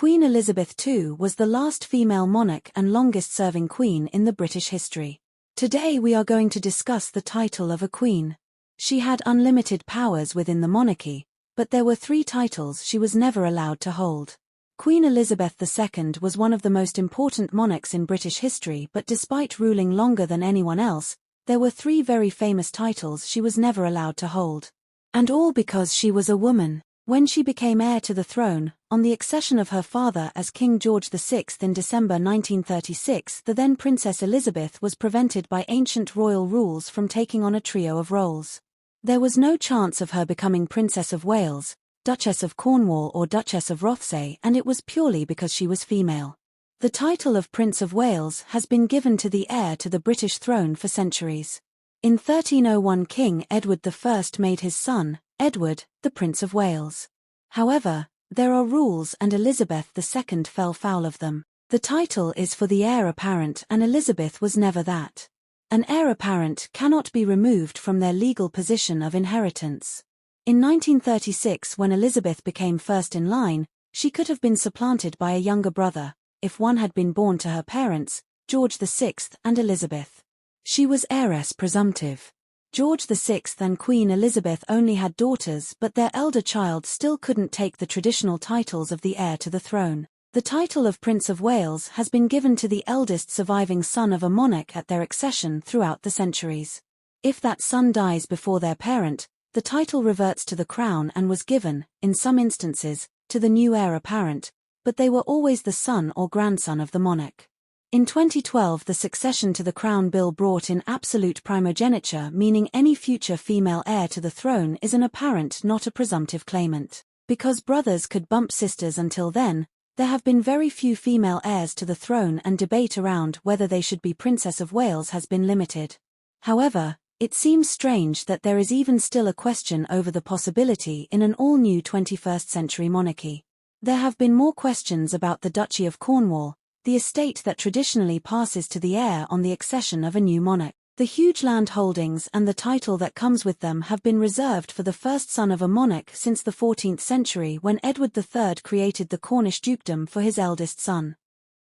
Queen Elizabeth II was the last female monarch and longest-serving queen in the British history. Today we are going to discuss the title of a queen. She had unlimited powers within the monarchy, but there were 3 titles she was never allowed to hold. Queen Elizabeth II was one of the most important monarchs in British history, but despite ruling longer than anyone else, there were 3 very famous titles she was never allowed to hold. And all because she was a woman. When she became heir to the throne, on the accession of her father as King George VI in December 1936, the then Princess Elizabeth was prevented by ancient royal rules from taking on a trio of roles. There was no chance of her becoming Princess of Wales, Duchess of Cornwall or Duchess of Rothesay, and it was purely because she was female. The title of Prince of Wales has been given to the heir to the British throne for centuries. In 1301 King Edward I made his son, Edward, the Prince of Wales. However, there are rules and Elizabeth II fell foul of them. The title is for the heir apparent and Elizabeth was never that. An heir apparent cannot be removed from their legal position of inheritance. In 1936, when Elizabeth became first in line, she could have been supplanted by a younger brother, if one had been born to her parents, George VI and Elizabeth. She was heiress presumptive. George VI and Queen Elizabeth only had daughters, but their elder child still couldn't take the traditional titles of the heir to the throne. The title of Prince of Wales has been given to the eldest surviving son of a monarch at their accession throughout the centuries. If that son dies before their parent, the title reverts to the crown and was given, in some instances, to the new heir apparent, but they were always the son or grandson of the monarch. In 2012, the Succession to the Crown Bill brought in absolute primogeniture, meaning any future female heir to the throne is an apparent, not a presumptive claimant. Because brothers could bump sisters until then, there have been very few female heirs to the throne, and debate around whether they should be Princess of Wales has been limited. However, it seems strange that there is even still a question over the possibility in an all-new 21st century monarchy. There have been more questions about the Duchy of Cornwall, the estate that traditionally passes to the heir on the accession of a new monarch. The huge land holdings and the title that comes with them have been reserved for the first son of a monarch since the 14th century, when Edward III created the Cornish dukedom for his eldest son.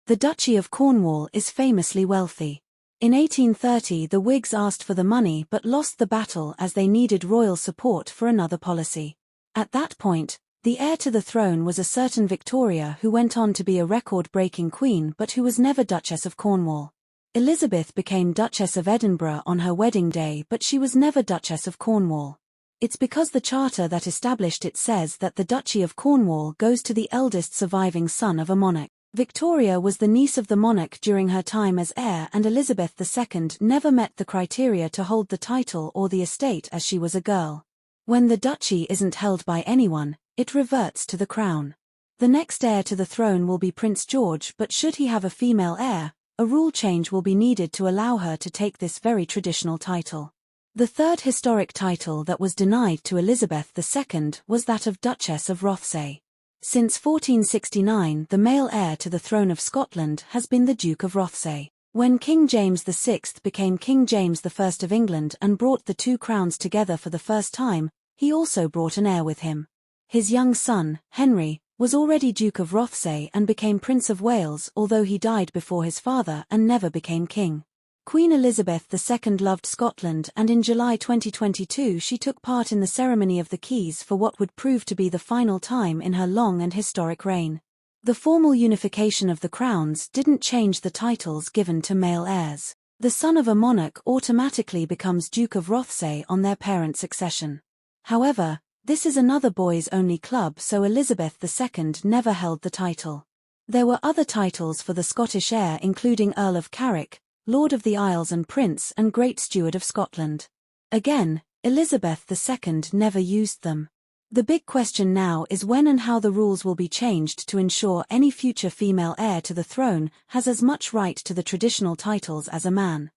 The Duchy of Cornwall is famously wealthy. In 1830 the Whigs asked for the money but lost the battle as they needed royal support for another policy. At that point, the heir to the throne was a certain Victoria, who went on to be a record-breaking queen but who was never Duchess of Cornwall. Elizabeth became Duchess of Edinburgh on her wedding day, but she was never Duchess of Cornwall. It's because the charter that established it says that the Duchy of Cornwall goes to the eldest surviving son of a monarch. Victoria was the niece of the monarch during her time as heir, and Elizabeth II never met the criteria to hold the title or the estate as she was a girl. When the duchy isn't held by anyone, it reverts to the crown. The next heir to the throne will be Prince George, but should he have a female heir, a rule change will be needed to allow her to take this very traditional title. The third historic title that was denied to Elizabeth II was that of Duchess of Rothesay. Since 1469, the male heir to the throne of Scotland has been the Duke of Rothesay. When King James VI became King James I of England and brought the 2 crowns together for the first time, he also brought an heir with him. His young son, Henry, was already Duke of Rothesay and became Prince of Wales, although he died before his father and never became king. Queen Elizabeth II loved Scotland, and in July 2022 she took part in the ceremony of the keys for what would prove to be the final time in her long and historic reign. The formal unification of the crowns didn't change the titles given to male heirs. The son of a monarch automatically becomes Duke of Rothesay on their parents' accession. However, this is another boys-only club, so Elizabeth II never held the title. There were other titles for the Scottish heir, including Earl of Carrick, Lord of the Isles and Prince and Great Steward of Scotland. Again, Elizabeth II never used them. The big question now is when and how the rules will be changed to ensure any future female heir to the throne has as much right to the traditional titles as a man.